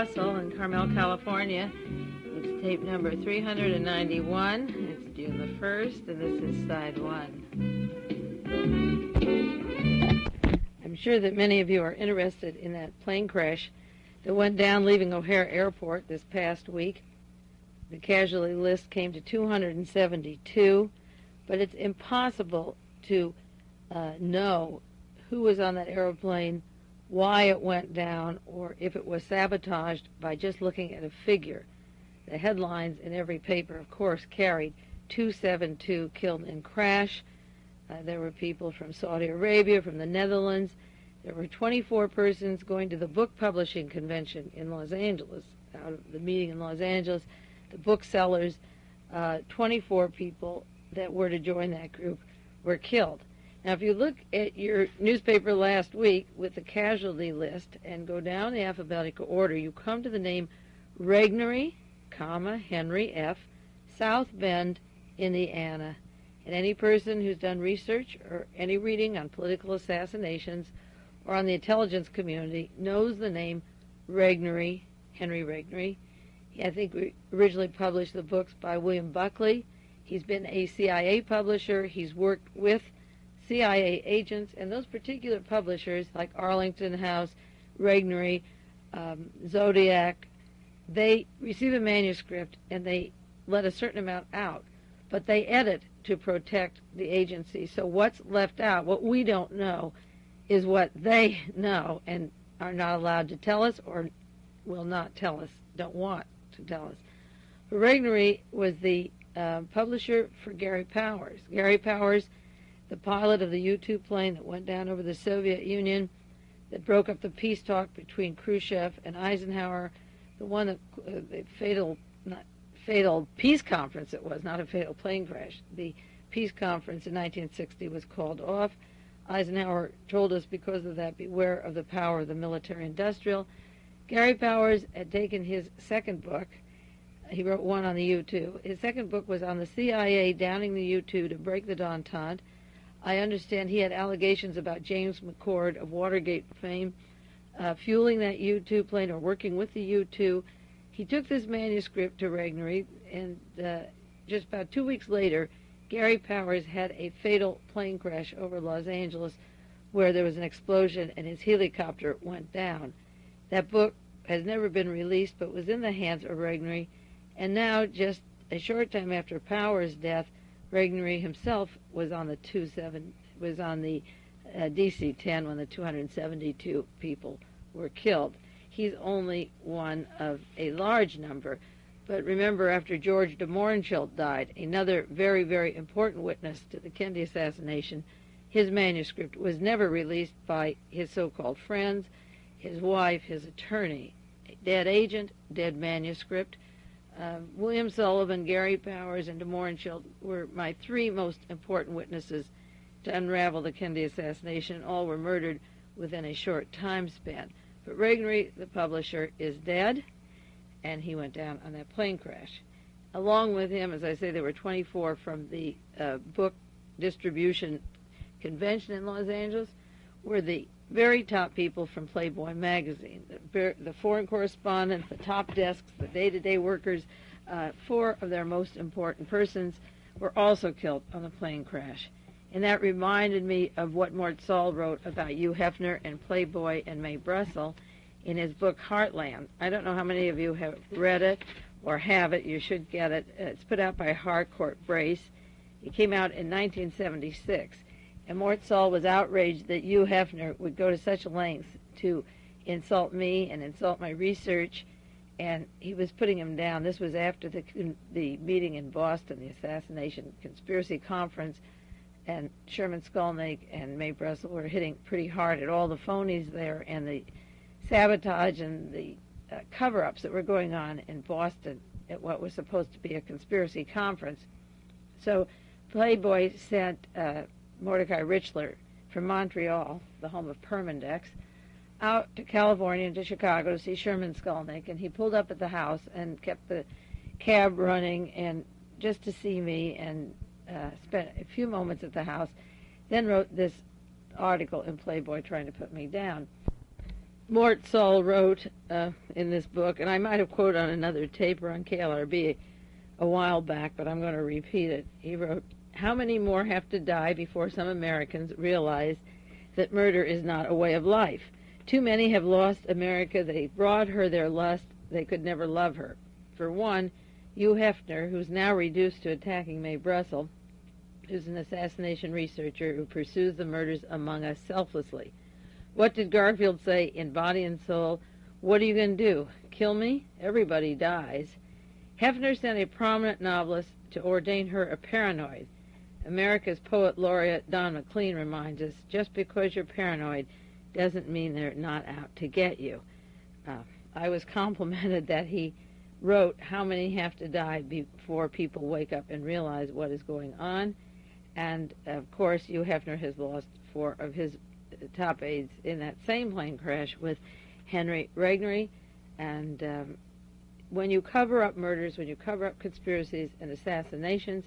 Brussell in Carmel, California. It's tape number 391. It's June the 1st, and this is side 1. I'm sure that many of you are interested in that plane crash that went down leaving O'Hare Airport this past week. The casualty list came to 272, but it's impossible to know who was on that airplane, why it went down, or if it was sabotaged by just looking at a figure. The headlines in every paper, of course, carried 272 killed in crash. There were people from Saudi Arabia, from the Netherlands. There were 24 persons going to the book publishing convention in Los Angeles, out of the meeting in Los Angeles. The booksellers, 24 people that were to join that group were killed. Now, if you look at your newspaper last week with the casualty list and go down the alphabetical order, you come to the name Regnary, Henry F., South Bend, Indiana. And any person who's done research or any reading on political assassinations or on the intelligence community knows the name Regnary, Henry Regnary. I think we originally published the books by William Buckley. He's been a CIA publisher. He's worked with CIA agents, and those particular publishers, like Arlington House, Regnary, Zodiac, they receive a manuscript and they let a certain amount out, but they edit to protect the agency. So what's left out, what we don't know, is what they know and are not allowed to tell us or will not tell us, don't want to tell us. Regnary was the publisher for Gary Powers. Gary Powers, the pilot of the U-2 plane that went down over the Soviet Union, that broke up the peace talk between Khrushchev and Eisenhower, the one that the fatal peace conference it was, not a fatal plane crash. The peace conference in 1960 was called off. Eisenhower told us because of that, beware of the power of the military-industrial. Gary Powers had taken his second book. He wrote one on the U-2. His second book was on the CIA downing the U-2 to break the Détente. I understand he had allegations about James McCord of Watergate fame fueling that U-2 plane or working with the U-2. He took this manuscript to Regnary, and just about 2 weeks later, Gary Powers had a fatal plane crash over Los Angeles where there was an explosion and his helicopter went down. That book has never been released but was in the hands of Regnary, and now, just a short time after Powers' death, Regnary himself was on the DC-10 when the 272 people were killed. He's only one of a large number. But remember, after George de Mohrenschildt died, another very, very important witness to the Kennedy assassination, his manuscript was never released by his so-called friends, his wife, his attorney. Dead agent, dead manuscript. William Sullivan, Gary Powers, and de Mohrenschildt were my three most important witnesses to unravel the Kennedy assassination. All were murdered within a short time span. But Regnary, the publisher, is dead, and he went down on that plane crash. Along with him, as I say, there were 24 from the book distribution convention in Los Angeles, were the very top people from Playboy magazine, the foreign correspondents, the top desks, the day-to-day workers. 4 of their most important persons were also killed on the plane crash. And that reminded me of what Mort Saul wrote about Hugh Hefner and Playboy and Mae Brussell in his book Heartland. I don't know how many of you have read it or have it. You should get it. It's put out by Harcourt Brace. It came out in 1976. And Mort Saul was outraged that Hugh Hefner would go to such lengths to insult me and insult my research, and he was putting him down. This was after the meeting in Boston, the assassination conspiracy conference, and Sherman Skolnick and Mae Brussell were hitting pretty hard at all the phonies there and the sabotage and the cover-ups that were going on in Boston at what was supposed to be a conspiracy conference. So Playboy sent Mordecai Richler from Montreal, the home of Permindex, out to California and to Chicago to see Sherman Skolnick, and he pulled up at the house and kept the cab running and just to see me and spent a few moments at the house, then wrote this article in Playboy trying to put me down. Mort Saul wrote in this book, and I might have quoted on another tape or on KLRB a while back, but I'm going to repeat it. He wrote, "How many more have to die before some Americans realize that murder is not a way of life? Too many have lost America. They brought her their lust. They could never love her. For one, Hugh Hefner, who's now reduced to attacking Mae Brussell, who's an assassination researcher who pursues the murders among us selflessly. What did Garfield say in Body and Soul? What are you going to do? Kill me? Everybody dies." Hefner sent a prominent novelist to ordain her a paranoid. America's poet laureate Don McLean reminds us, just because you're paranoid doesn't mean they're not out to get you. I was complimented that he wrote how many have to die before people wake up and realize what is going on. And, of course, Hugh Hefner has lost 4 of his top aides in that same plane crash with Henry Regnary. And when you cover up murders, when you cover up conspiracies and assassinations,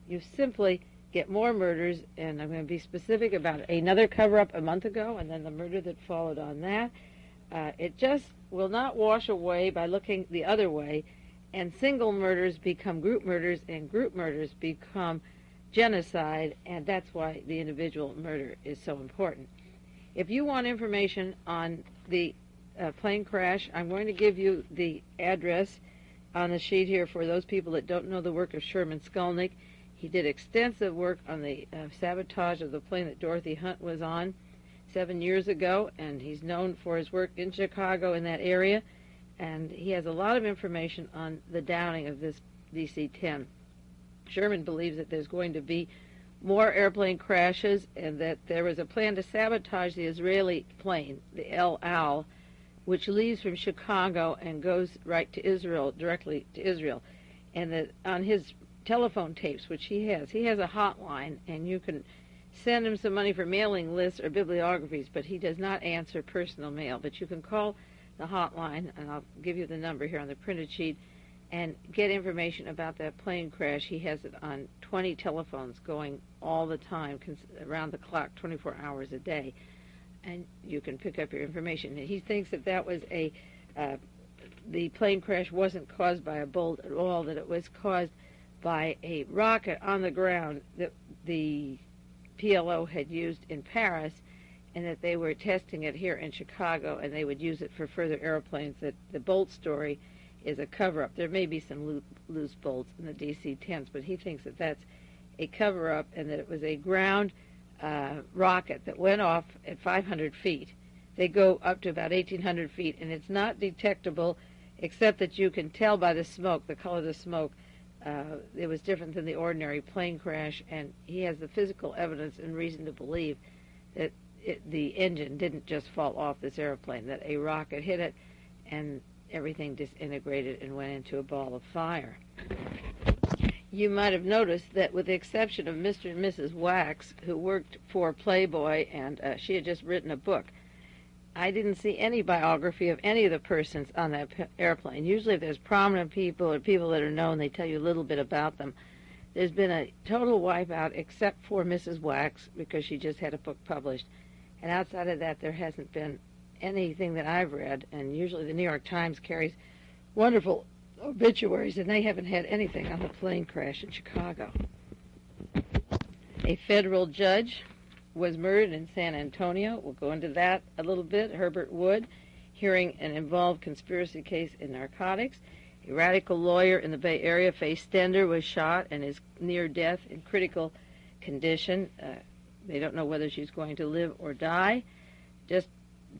you simply get more murders. And I'm going to be specific about another cover-up a month ago and then the murder that followed on that. It just will not wash away by looking the other way, and single murders become group murders, and group murders become genocide, and that's why the individual murder is so important. If you want information on the plane crash, I'm going to give you the address on the sheet here for those people that don't know the work of Sherman Skolnick. He did extensive work on the sabotage of the plane that Dorothy Hunt was on 7 years ago, and he's known for his work in Chicago in that area, and he has a lot of information on the downing of this DC-10. Sherman believes that there's going to be more airplane crashes and that there was a plan to sabotage the Israeli plane, the El Al, which leaves from Chicago and goes right to Israel, directly to Israel. And that on his telephone tapes, which he has a hotline, and you can send him some money for mailing lists or bibliographies, but he does not answer personal mail. But you can call the hotline, and I'll give you the number here on the printed sheet, and get information about that plane crash. He has it on 20 telephones going all the time, around the clock, 24 hours a day, and you can pick up your information. And he thinks that that was the plane crash wasn't caused by a bolt at all, that it was caused by a rocket on the ground that the PLO had used in Paris, and that they were testing it here in Chicago, and they would use it for further airplanes. That the bolt story is a cover-up. There may be some loose bolts in the DC-10s, but he thinks that that's a cover-up, and that it was a ground rocket that went off at 500 feet. They go up to about 1,800 feet, and it's not detectable, except that you can tell by the smoke, the color of the smoke. It was different than the ordinary plane crash, and he has the physical evidence and reason to believe that the engine didn't just fall off this airplane, that a rocket hit it and everything disintegrated and went into a ball of fire. You might have noticed that with the exception of Mr. and Mrs. Wax, who worked for Playboy, and she had just written a book, I didn't see any biography of any of the persons on that airplane. Usually if there's prominent people or people that are known, they tell you a little bit about them. There's been a total wipeout except for Mrs. Wax, because she just had a book published. And outside of that, there hasn't been anything that I've read. And usually the New York Times carries wonderful obituaries, and they haven't had anything on the plane crash in Chicago. A federal judge was murdered in San Antonio. We'll go into that a little bit. Herbert Wood, hearing an involved conspiracy case in narcotics. A radical lawyer in the Bay Area, Faye Stender, was shot and is near death in critical condition. They don't know whether she's going to live or die. Just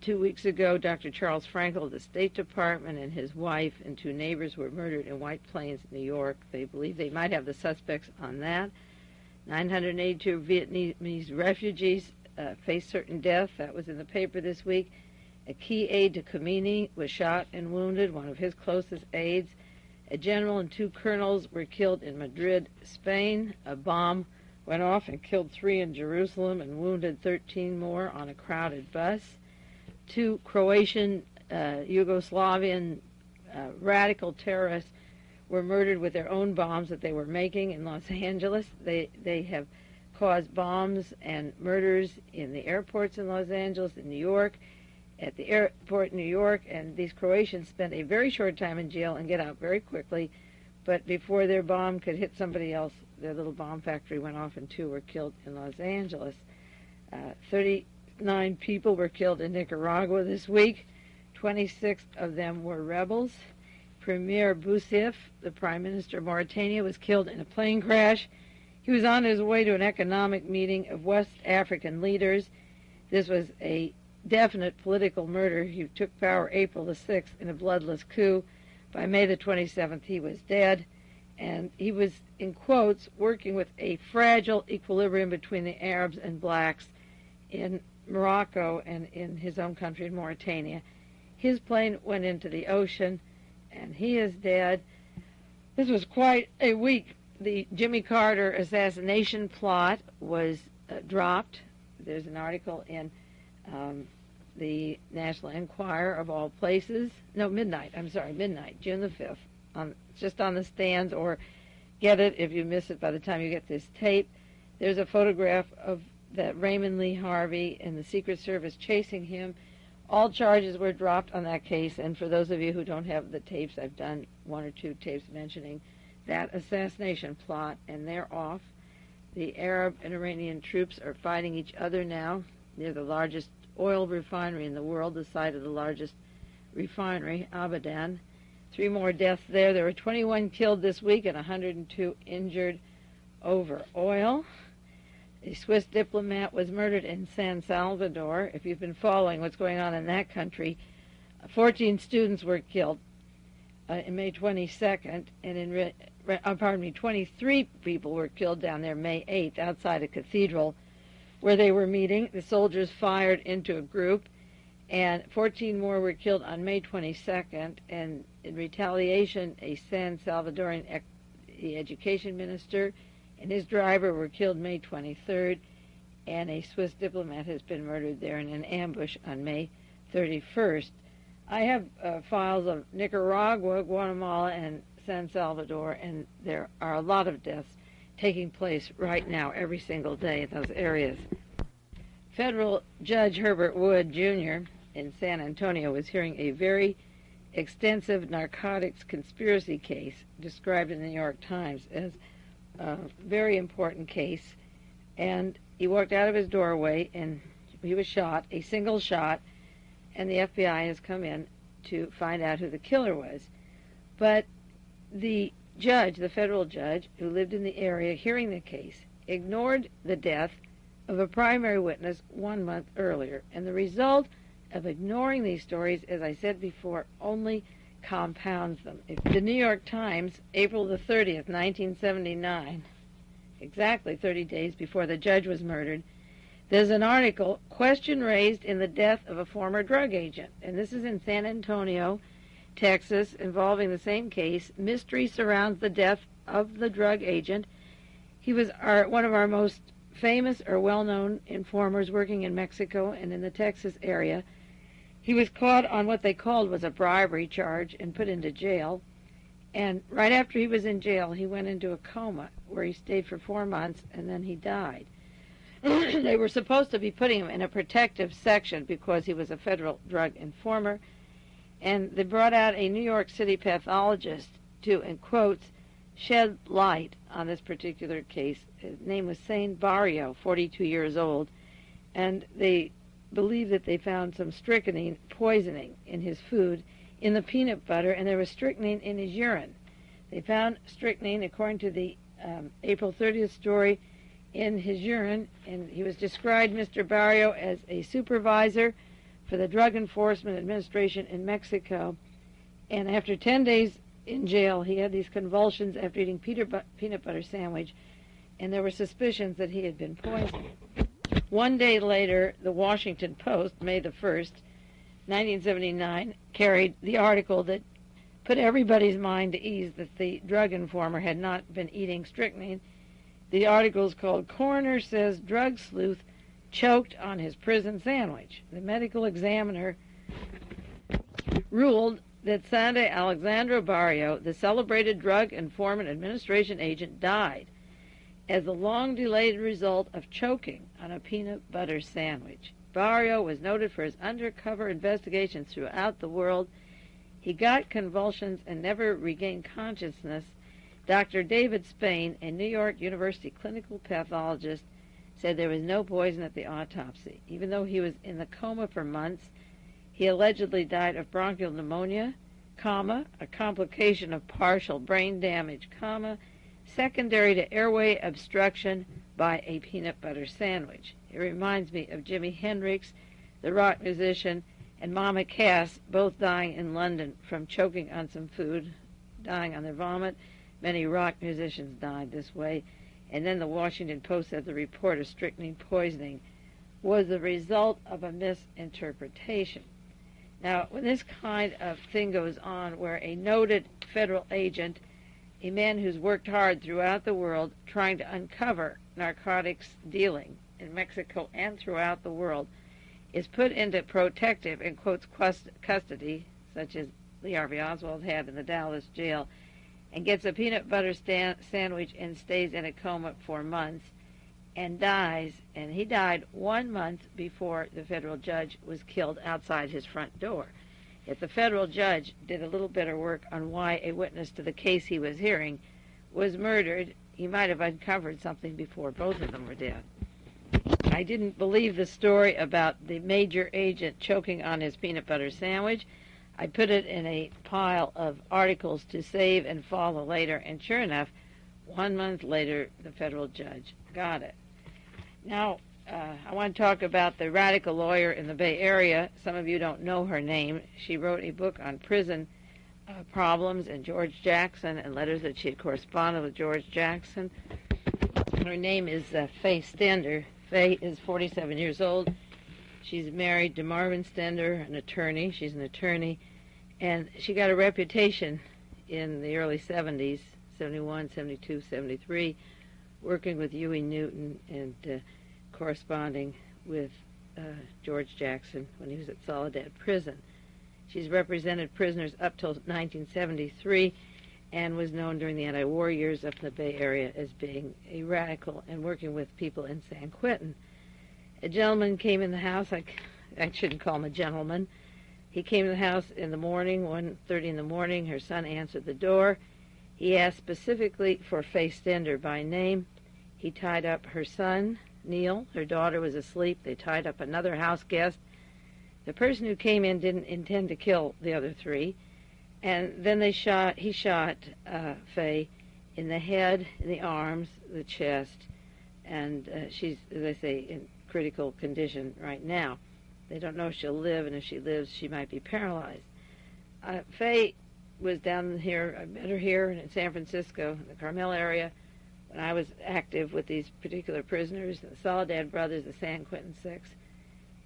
2 weeks ago, Dr. Charles Frankel of the State Department and his wife and 2 neighbors were murdered in White Plains, New York. They believe they might have the suspects on that. 982 Vietnamese refugees face certain death. That was in the paper this week. A key aide to Khomeini was shot and wounded, one of his closest aides. A general and 2 colonels were killed in Madrid, Spain. A bomb went off and killed 3 in Jerusalem and wounded 13 more on a crowded bus. 2 Croatian, Yugoslavian radical terrorists were murdered with their own bombs that they were making in Los Angeles. They have caused bombs and murders in the airports in Los Angeles, in New York, at the airport in New York, and these Croatians spent a very short time in jail and get out very quickly. But before their bomb could hit somebody else, their little bomb factory went off and 2 were killed in Los Angeles. 39 people were killed in Nicaragua this week. 26 of them were rebels. Premier Bousif, the Prime Minister of Mauritania, was killed in a plane crash. He was on his way to an economic meeting of West African leaders. This was a definite political murder. He took power April the 6th in a bloodless coup. By May the 27th, he was dead. And he was, in quotes, working with a fragile equilibrium between the Arabs and blacks in Morocco and in his own country, in Mauritania. His plane went into the ocean, and he is dead. This was quite a week. The Jimmy Carter assassination plot was dropped. There's an article in the National Enquirer, of all places. No, midnight, June the 5th. Just on the stands, or get it if you miss it by the time you get this tape. There's a photograph of that Raymond Lee Harvey and the Secret Service chasing him. All charges were dropped on that case, and for those of you who don't have the tapes, I've done 1 or 2 tapes mentioning that assassination plot, and they're off. The Arab and Iranian troops are fighting each other now near the largest oil refinery in the world, the site of the largest refinery, Abadan. 3 more deaths there. There were 21 killed this week and 102 injured over oil. A Swiss diplomat was murdered in San Salvador. If you've been following what's going on in that country, 14 students were killed in May 22nd, and 23 people were killed down there May 8th outside a cathedral where they were meeting. The soldiers fired into a group, and 14 more were killed on May 22nd, and in retaliation, a San Salvadorian education minister and his driver were killed May 23rd, and a Swiss diplomat has been murdered there in an ambush on May 31st. I have files of Nicaragua, Guatemala, and San Salvador, and there are a lot of deaths taking place right now every single day in those areas. Federal Judge Herbert Wood, Jr. in San Antonio was hearing a very extensive narcotics conspiracy case described in the New York Times as a very important case, and he walked out of his doorway and he was shot, a single shot, and the FBI has come in to find out who the killer was. But the judge, the federal judge, who lived in the area hearing the case, ignored the death of a primary witness 1 month earlier. And the result of ignoring these stories, as I said before, only compounds them. If the New York Times, April the 30th, 1979, exactly 30 days before the judge was murdered, there's an article, question raised in the death of a former drug agent. And this is in San Antonio, Texas, involving the same case. Mystery surrounds the death of the drug agent. He was one of our most famous or well-known informers working in Mexico and in the Texas area. He was caught on what they called was a bribery charge and put into jail. And right after he was in jail, he went into a coma where he stayed for 4 months, and then he died. They were supposed to be putting him in a protective section because he was a federal drug informer. And they brought out a New York City pathologist to, in quotes, shed light on this particular case. His name was Saint Barrio, 42 years old, and they believe that they found some strychnine poisoning in his food, in the peanut butter, and there was strychnine in his urine. They found strychnine, according to the April 30th story, in his urine, and he was described, Mr. Barrio, as a supervisor for the Drug Enforcement Administration in Mexico. And after 10 days in jail, he had these convulsions after eating peanut butter sandwich, and there were suspicions that he had been poisoned. 1 day later, the Washington Post, May the 1st, 1979, carried the article that put everybody's mind at ease that the drug informer had not been eating strychnine. The article is called Coroner Says Drug Sleuth Choked on His Prison Sandwich. The medical examiner ruled that Sunday Alexandro Barrio, the celebrated Drug Enforcement Administration agent, died as a long-delayed result of choking on a peanut butter sandwich. Barrio was noted for his undercover investigations throughout the world. He got convulsions and never regained consciousness. Dr. David Spain, a New York University clinical pathologist, said there was no poison at the autopsy. Even though he was in the coma for months, he allegedly died of bronchial pneumonia, a complication of partial brain damage, secondary to airway obstruction by a peanut butter sandwich. It reminds me of Jimi Hendrix, the rock musician, and Mama Cass, both dying in London from choking on some food, dying on their vomit. Many rock musicians died this way. And then the Washington Post said the report of strychnine poisoning was the result of a misinterpretation. Now, when this kind of thing goes on, where a noted federal agent, a man who's worked hard throughout the world trying to uncover narcotics dealing in Mexico and throughout the world, is put into protective, in quotes, custody, such as Lee Harvey Oswald had in the Dallas jail, and gets a peanut butter sandwich and stays in a coma for months and dies, and he died 1 month before the federal judge was killed outside his front door. If the federal judge did a little better work on why a witness to the case he was hearing was murdered, he might have uncovered something before both of them were dead. I didn't believe the story about the major agent choking on his peanut butter sandwich. I put it in a pile of articles to save and follow later, and sure enough, 1 month later, the federal judge got it. Now, I want to talk about the radical lawyer in the Bay Area. Some of you don't know her name. She wrote a book on prison problems and George Jackson and letters that she had corresponded with George Jackson. Her name is Faye Stender. Faye is 47 years old. She's married to Marvin Stender, an attorney. She's an attorney. And she got a reputation in the early 70s, 71, 72, 73, working with Huey Newton and corresponding with George Jackson when he was at Soledad Prison. She's represented prisoners up till 1973 and was known during the anti-war years up in the Bay Area as being a radical and working with people in San Quentin. A gentleman came in the house. I shouldn't call him a gentleman. He came to the house in the morning, 1:30 in the morning. Her son answered the door. He asked specifically for Faye Stender by name. He tied up her son, Neil. Her daughter was asleep. They tied up another house guest. The person who came in didn't intend to kill the other three. And then he shot Faye in the head, in the arms, the chest. And she's, as I say, in critical condition right now. They don't know if she'll live, and if she lives, she might be paralyzed. Faye was down here. I met her here in San Francisco, in the Carmel area, when I was active with these particular prisoners, the Soledad brothers, the San Quentin Six.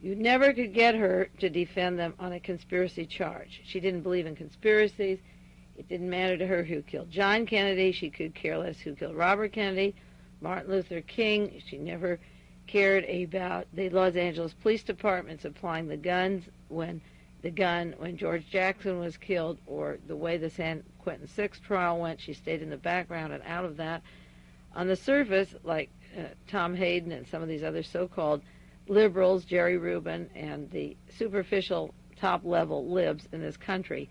You never could get her to defend them on a conspiracy charge. She didn't believe in conspiracies. It didn't matter to her who killed John Kennedy. She could care less who killed Robert Kennedy, Martin Luther King. She never cared about the Los Angeles Police Department supplying the guns when George Jackson was killed, or the way the San Quentin Six trial went. She stayed in the background and out of that. On the surface, like Tom Hayden and some of these other so-called liberals, Jerry Rubin, and the superficial top-level libs in this country,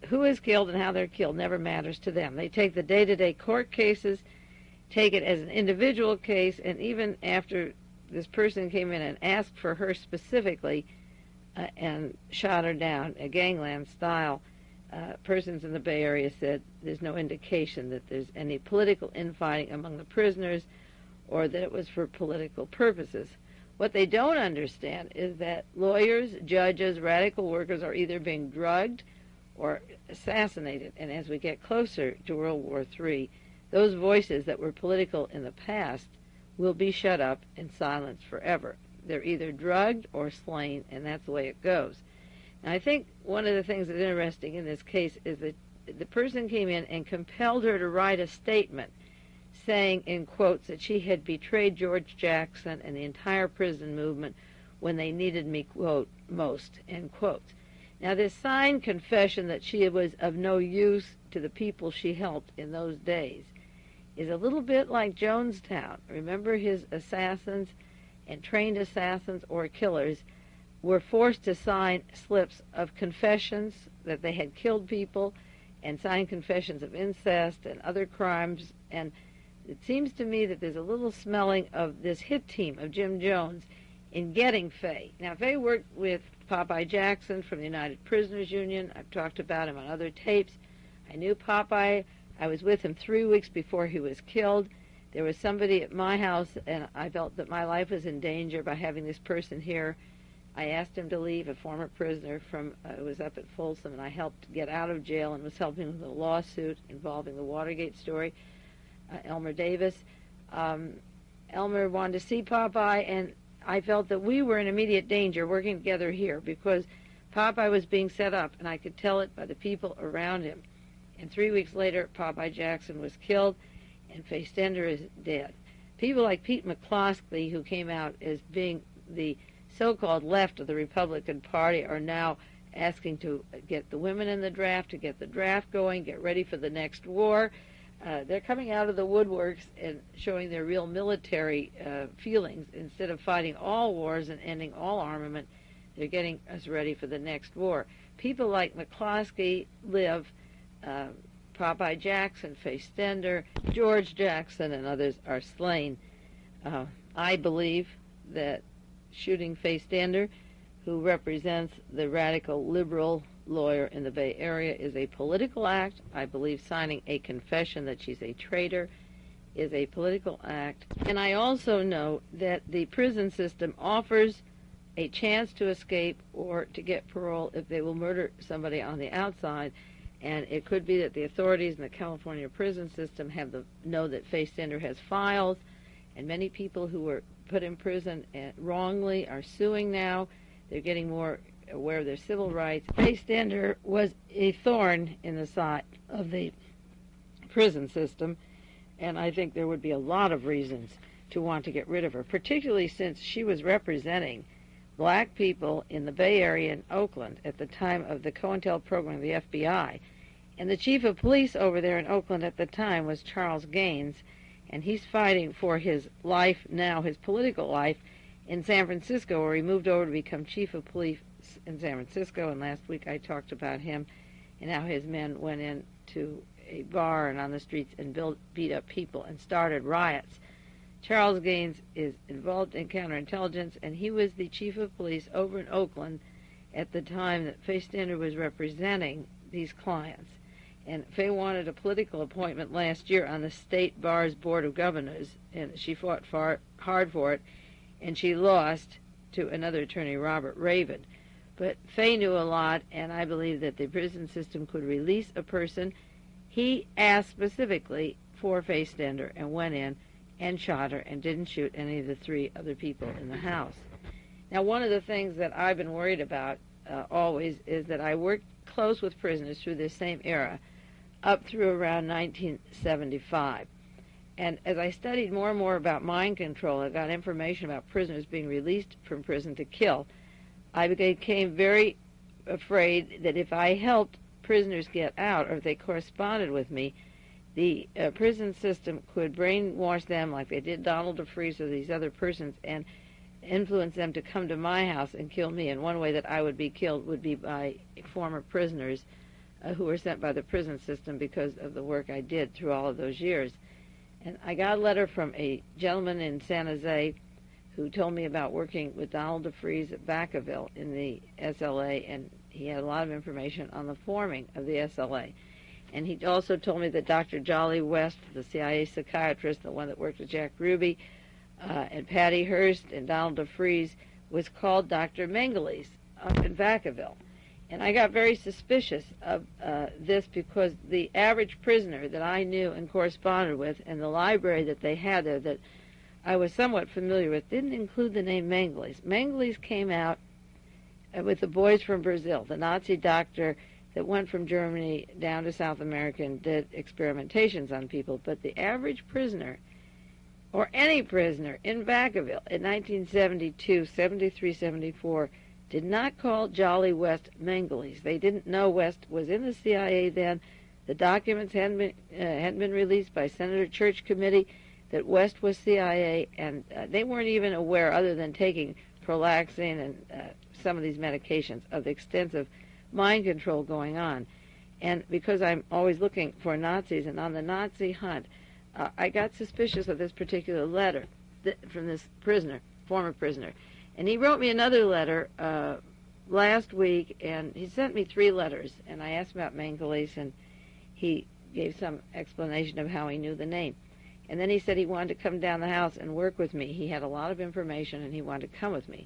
who is killed and how they're killed never matters to them. They take the day-to-day court cases, take it as an individual case, and even after this person came in and asked for her specifically and shot her down, a gangland style, persons in the Bay Area said there's no indication that there's any political infighting among the prisoners or that it was for political purposes. What they don't understand is that lawyers, judges, radical workers are either being drugged or assassinated. And as we get closer to World War III, those voices that were political in the past will be shut up and silenced forever. They're either drugged or slain, and that's the way it goes. Now, I think one of the things that's interesting in this case is that the person came in and compelled her to write a statement saying, in quotes, that she had betrayed George Jackson and the entire prison movement when they needed me, quote, most, end quotes. Now, this signed confession that she was of no use to the people she helped in those days is a little bit like Jonestown. Remember his assassins and trained assassins or killers were forced to sign slips of confessions that they had killed people and sign confessions of incest and other crimes. And it seems to me that there's a little smelling of this hit team of Jim Jones in getting Faye. Now, Faye worked with Popeye Jackson from the United Prisoners Union. I've talked about him on other tapes. I knew Popeye. I was with him 3 weeks before he was killed. There was somebody at my house, and I felt that my life was in danger by having this person here. I asked him to leave, a former prisoner from, who was up at Folsom, and I helped get out of jail and was helping with a lawsuit involving the Watergate story, Elmer Davis. Elmer wanted to see Popeye, and I felt that we were in immediate danger working together here because Popeye was being set up, and I could tell it by the people around him. And 3 weeks later, Popeye Jackson was killed, and Faye Stender is dead. People like Pete McCloskey, who came out as being the so-called left of the Republican Party, are now asking to get the women in the draft, to get the draft going, get ready for the next war. They're coming out of the woodworks and showing their real military feelings. Instead of fighting all wars and ending all armament, they're getting us ready for the next war. People like McCloskey live. Popeye Jackson, Faye Stender, George Jackson, and others are slain. I believe that shooting Faye Stender, who represents the radical liberal lawyer in the Bay Area, is a political act. I believe signing a confession that she's a traitor is a political act. And I also know that the prison system offers a chance to escape or to get parole if they will murder somebody on the outside. And it could be that the authorities in the California prison system know that Faye Stender has files, and many people who were put in prison wrongly are suing now. They're getting more aware of their civil rights. Faye Stender was a thorn in the side of the prison system, and I think there would be a lot of reasons to want to get rid of her, particularly since she was representing black people in the Bay Area and Oakland at the time of the COINTEL program of the FBI. And the chief of police over there in Oakland at the time was Charles Gaines, and he's fighting for his life now, his political life, in San Francisco, where he moved over to become chief of police in San Francisco. And last week I talked about him and how his men went into a bar and on the streets and beat up people and started riots. Charles Gaines is involved in counterintelligence, and he was the chief of police over in Oakland at the time that Faye Stender was representing these clients. And Faye wanted a political appointment last year on the state bar's board of governors, and she fought hard for it, and she lost to another attorney, Robert Raven. But Faye knew a lot, and I believe that the prison system could release a person. He asked specifically for Faye Stender and went in and shot her and didn't shoot any of the 3 other people in the house. Now, one of the things that I've been worried about always is that I worked close with prisoners through this same era, up through around 1975. And as I studied more and more about mind control, I got information about prisoners being released from prison to kill. I became very afraid that if I helped prisoners get out, or if they corresponded with me, the prison system could brainwash them like they did Donald DeFreeze or these other persons and influence them to come to my house and kill me. And one way that I would be killed would be by former prisoners who were sent by the prison system because of the work I did through all of those years. And I got a letter from a gentleman in San Jose who told me about working with Donald DeFreeze at Vacaville in the SLA, and he had a lot of information on the forming of the SLA. And he also told me that Dr. Jolly West, the CIA psychiatrist, the one that worked with Jack Ruby, and Patty Hearst and Donald DeFreeze, was called Dr. Mengele up in Vacaville. And I got very suspicious of this because the average prisoner that I knew and corresponded with, and the library that they had there that I was somewhat familiar with, didn't include the name Mengele. Mengele came out with the boys from Brazil, the Nazi doctor that went from Germany down to South America and did experimentations on people. But the average prisoner, or any prisoner in Vacaville in 1972, 73, 74, did not call Jolly West Mengele. They didn't know West was in the CIA then. The documents hadn't been released by Senator Church Committee. that West was CIA, and they weren't even aware, other than taking prolaxin and some of these medications, of the extensive mind control going on. And because I'm always looking for Nazis and on the Nazi hunt, I got suspicious of this particular letter from this prisoner, former prisoner. And he wrote me another letter last week, and he sent me 3 letters, and I asked him about Mengele, and he gave some explanation of how he knew the name. And then he said he wanted to come down the house and work with me. He had a lot of information, and he wanted to come with me.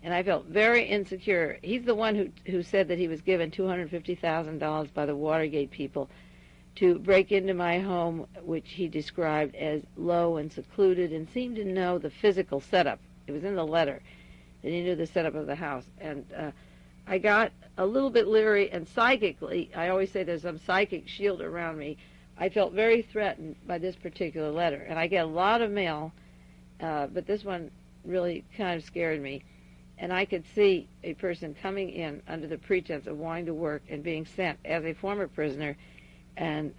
And I felt very insecure. He's the one who said that he was given $250,000 by the Watergate people to break into my home, which he described as low and secluded, and seemed to know the physical setup. It was in the letter that he knew the setup of the house. And I got a little bit leery, and psychically, I always say there's some psychic shield around me. I felt very threatened by this particular letter. And I get a lot of mail, but this one really kind of scared me. And I could see a person coming in under the pretense of wanting to work and being sent as a former prisoner and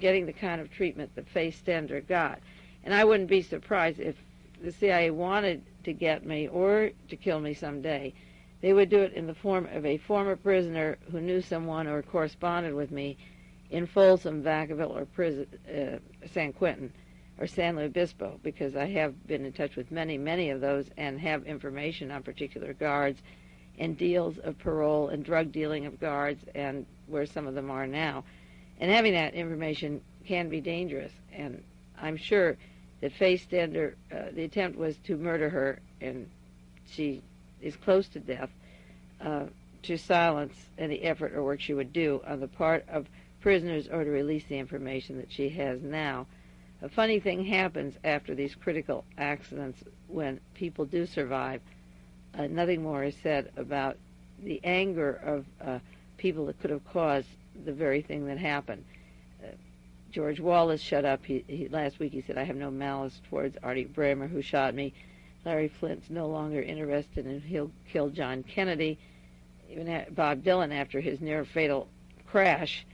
getting the kind of treatment that Faye Stender got. And I wouldn't be surprised if the CIA wanted to get me or to kill me someday. They would do it in the form of a former prisoner who knew someone or corresponded with me in Folsom, Vacaville, or San Quentin, or San Luis Obispo, because I have been in touch with many, many of those and have information on particular guards and deals of parole and drug dealing of guards and where some of them are now. And having that information can be dangerous. And I'm sure that Faye Stender, the attempt was to murder her, and she is close to death, to silence any effort or work she would do on the part of prisoners or to release the information that she has now. A funny thing happens after these critical accidents when people do survive. Nothing more is said about the anger of people that could have caused the very thing that happened. George Wallace shut up. Last week he said, "I have no malice towards Artie Bremer, who shot me." Larry Flint's no longer interested in who killed John Kennedy. Even Bob Dylan, after his near-fatal crash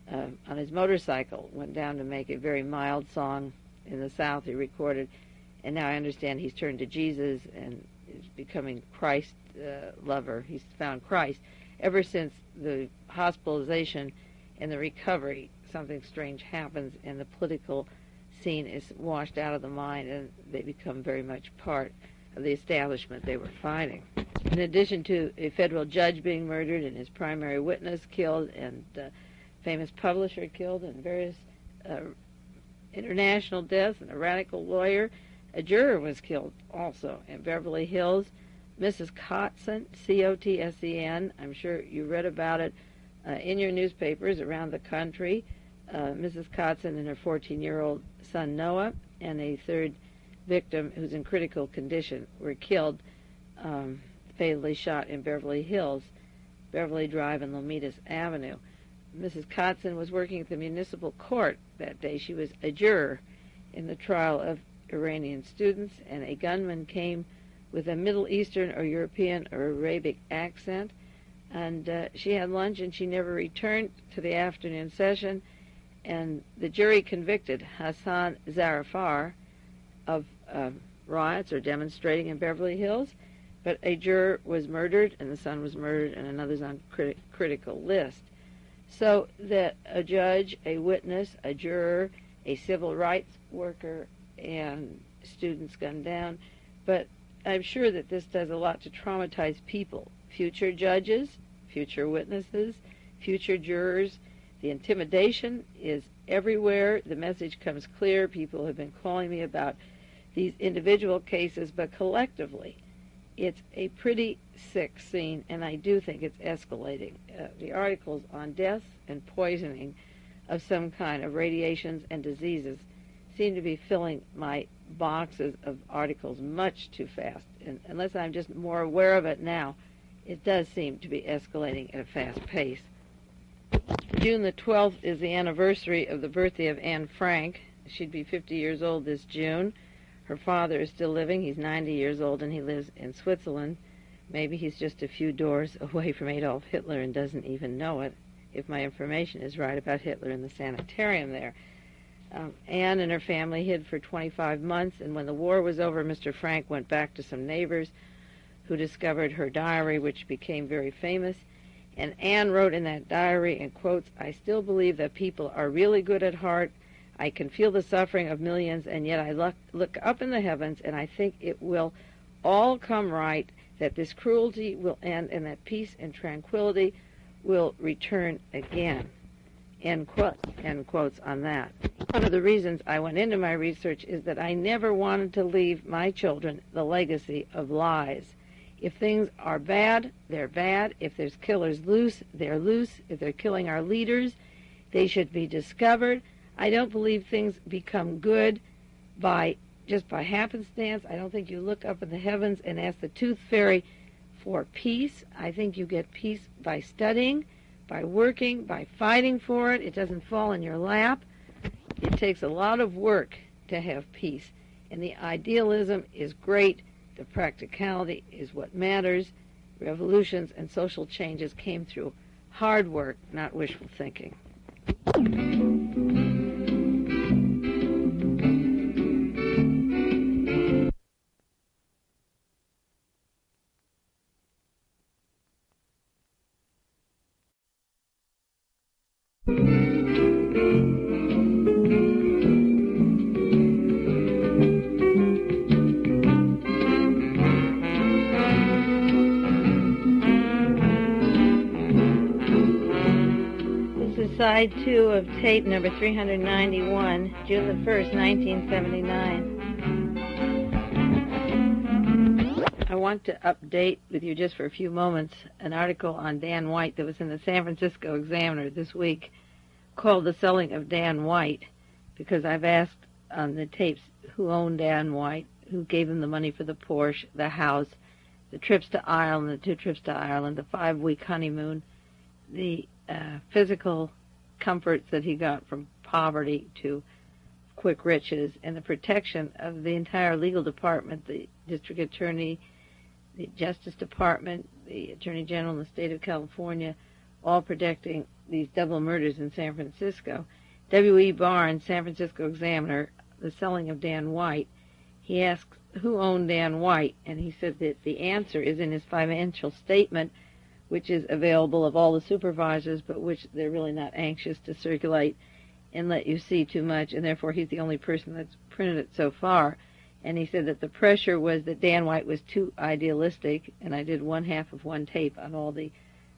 on his motorcycle, went down to make a very mild song in the South he recorded. And now I understand he's turned to Jesus and is becoming Christ lover. He's found Christ. Ever since the hospitalization and the recovery, something strange happens, and the political scene is washed out of the mind, and they become very much part of the establishment they were fighting. In addition to a federal judge being murdered and his primary witness killed, and famous publisher killed, and various international deaths, and a radical lawyer, a juror was killed also in Beverly Hills. Mrs. Kotzen, C-O-T-S-E-N, I'm sure you read about it in your newspapers around the country. Mrs. Kotzen and her 14-year-old son Noah, and a third victim who's in critical condition, were killed, fatally shot in Beverly Hills, Beverly Drive and Lomitas Avenue. Mrs. Kotzen was working at the municipal court that day. She was a juror in the trial of Iranian students, and a gunman came with a Middle Eastern or European or Arabic accent, and she had lunch and she never returned to the afternoon session, and the jury convicted Hassan Zarifar of riots or demonstrating in Beverly Hills, but a juror was murdered, and the son was murdered, and another's on critical list. So that a judge, a witness, a juror, a civil rights worker, and students gunned down. But I'm sure that this does a lot to traumatize people, future judges, future witnesses, future jurors. The intimidation is everywhere. The message comes clear. People have been calling me about these individual cases, but collectively, it's a pretty sick scene, and I do think it's escalating. The articles on deaths and poisoning of some kind of radiations and diseases seem to be filling my boxes of articles much too fast. And unless I'm just more aware of it now, it does seem to be escalating at a fast pace. June the 12th is the anniversary of the birthday of Anne Frank. She'd be 50 years old this June. Her father is still living. He's 90 years old, and he lives in Switzerland. Maybe he's just a few doors away from Adolf Hitler and doesn't even know it, if my information is right about Hitler and the sanitarium there. Anne and her family hid for 25 months, and when the war was over, Mr. Frank went back to some neighbors who discovered her diary, which became very famous. And Anne wrote in that diary, in quotes, "I still believe that people are really good at heart. I can feel the suffering of millions, and yet I look up in the heavens, and I think it will all come right, that this cruelty will end, and that peace and tranquility will return again." End quotes on that. One of the reasons I went into my research is that I never wanted to leave my children the legacy of lies. If things are bad, they're bad. If there's killers loose, they're loose. If they're killing our leaders, they should be discovered. I don't believe things become good just by happenstance. I don't think you look up in the heavens and ask the tooth fairy for peace. I think you get peace by studying, by working, by fighting for it. It doesn't fall in your lap. It takes a lot of work to have peace. And the idealism is great. The practicality is what matters. Revolutions and social changes came through hard work, not wishful thinking. Side 2 of tape number 391, June the 1st, 1979. I want to update with you just for a few moments an article on Dan White that was in the San Francisco Examiner this week called "The Selling of Dan White," because I've asked on the tapes who owned Dan White, who gave him the money for the Porsche, the house, the trips to Ireland, the 2 trips to Ireland, the 5-week honeymoon, the physical comforts that he got from poverty to quick riches, and the protection of the entire legal department, the district attorney, the Justice Department, the Attorney General in the state of California, all protecting these double murders in San Francisco. W.E. Barnes, San Francisco Examiner, "The Selling of Dan White," he asks who owned Dan White, and he said that the answer is in his financial statement, which is available of all the supervisors, but which they're really not anxious to circulate and let you see too much, and therefore he's the only person that's printed it so far. And he said that the pressure was that Dan White was too idealistic, and I did 1/2 of one tape on all the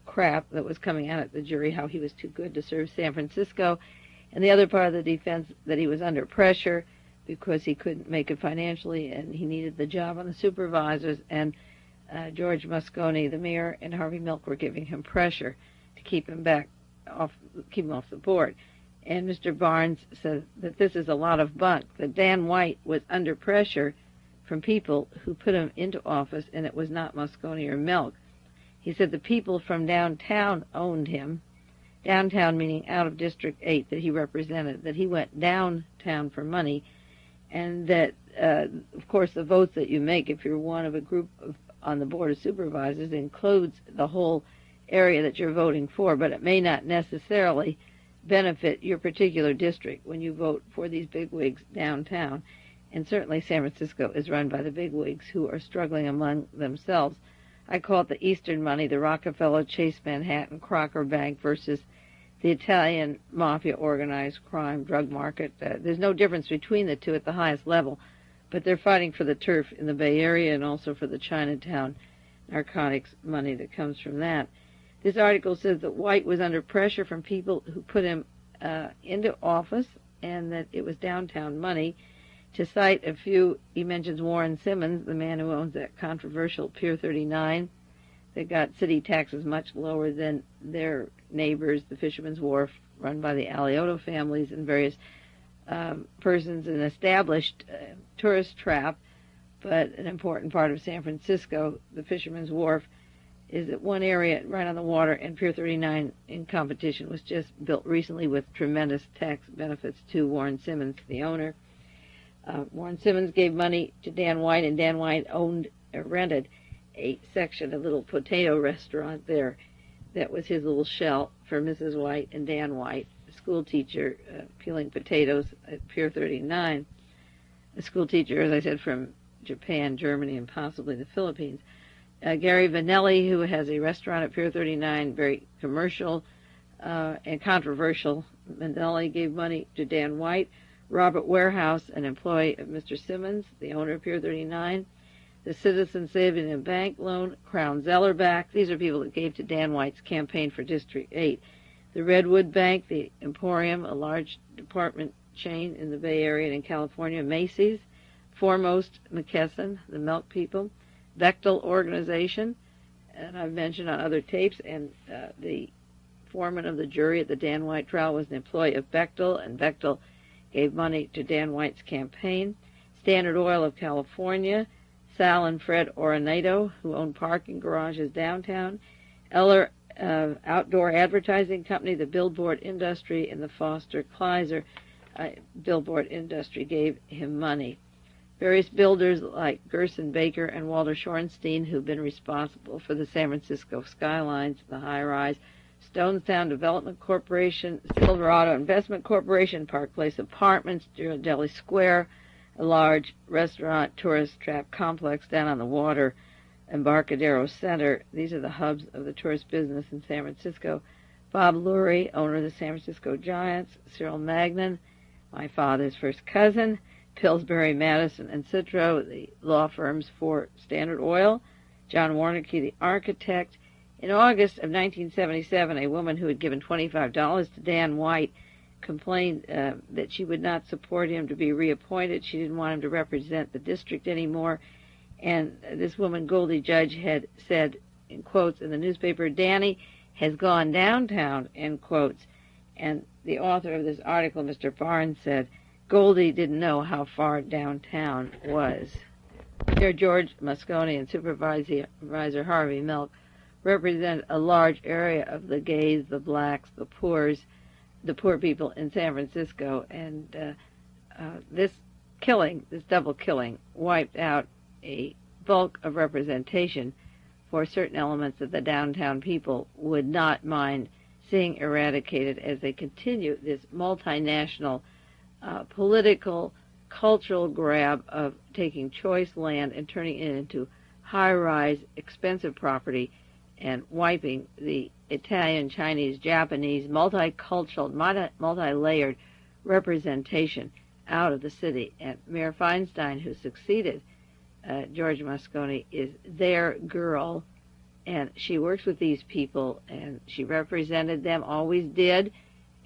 crap that was coming out at the jury, how he was too good to serve San Francisco, and the other part of the defense that he was under pressure because he couldn't make it financially and he needed the job on the supervisors, and George Moscone, the mayor, and Harvey Milk were giving him pressure to keep him off the board. And Mr. Barnes says that this is a lot of bunk, that Dan White was under pressure from people who put him into office, and it was not Moscone or Milk. He said the people from downtown owned him, downtown meaning out of District 8 that he represented, that he went downtown for money, and that, of course, the votes that you make if you're one of a group on the Board of Supervisors includes the whole area that you're voting for, but it may not necessarily benefit your particular district when you vote for these bigwigs downtown. And certainly San Francisco is run by the bigwigs who are struggling among themselves. I call it the Eastern money, the Rockefeller, Chase Manhattan, Crocker Bank versus the Italian mafia organized crime drug market. There's no difference between the two at the highest level, but they're fighting for the turf in the Bay Area and also for the Chinatown narcotics money that comes from that. This article says that White was under pressure from people who put him into office, and that it was downtown money. To cite a few, he mentions Warren Simmons, the man who owns that controversial Pier 39 that got city taxes much lower than their neighbors, the Fisherman's Wharf, run by the Alioto families and various persons, an established tourist trap, but an important part of San Francisco. The Fisherman's Wharf is at one area right on the water, and Pier 39 in competition was just built recently with tremendous tax benefits to Warren Simmons, the owner. Warren Simmons gave money to Dan White, and Dan White rented a section, a little potato restaurant there that was his little shell for Mrs. White and Dan White. school teacher peeling potatoes at Pier 39. A school teacher, as I said, from Japan, Germany, and possibly the Philippines. Gary Vanelli, who has a restaurant at Pier 39, very commercial and controversial. Vanelli gave money to Dan White. Robert Warehouse, an employee of Mr. Simmons, the owner of Pier 39. The Citizen Savings and Bank loan, Crown Zellerbach. These are people that gave to Dan White's campaign for District 8. The Redwood Bank, the Emporium, a large department chain in the Bay Area and in California, Macy's. Foremost McKesson, the milk people. Bechtel Organization, and I've mentioned on other tapes, and the foreman of the jury at the Dan White trial was an employee of Bechtel, and Bechtel gave money to Dan White's campaign. Standard Oil of California, Sal and Fred Oronato, who own parking garages downtown. Eller Outdoor Advertising Company, the billboard industry, and the Foster Kleiser billboard industry gave him money. Various builders like Gerson Baker and Walter Shorenstein, who've been responsible for the San Francisco skylines, the high-rise, Stonestown Development Corporation, Silverado Investment Corporation, Park Place Apartments, Ghirardelli Square, a large restaurant tourist trap complex down on the water, Embarcadero Center. These are the hubs of the tourist business in San Francisco. Bob Lurie, owner of the San Francisco Giants, Cyril Magnan, my father's first cousin, Pillsbury, Madison, and Citro, the law firms for Standard Oil, John Warnke, the architect. In August of 1977, a woman who had given $25 to Dan White complained that she would not support him to be reappointed. She didn't want him to represent the district anymore. And this woman, Goldie Judge, had said, in quotes, in the newspaper, "Danny has gone downtown," end quotes. And the author of this article, Mr. Barnes, said, Goldie didn't know how far downtown was. Here, George Moscone and Supervisor Harvey Milk represent a large area of the gays, the blacks, the poor people in San Francisco, and this double killing, wiped out a bulk of representation for certain elements that the downtown people would not mind seeing eradicated as they continue this multinational political, cultural grab of taking choice land and turning it into high-rise, expensive property and wiping the Italian, Chinese, Japanese, multicultural, multi-layered representation out of the city. And Mayor Feinstein, who succeeded George Moscone, is their girl, and she works with these people, and she represented them, always did,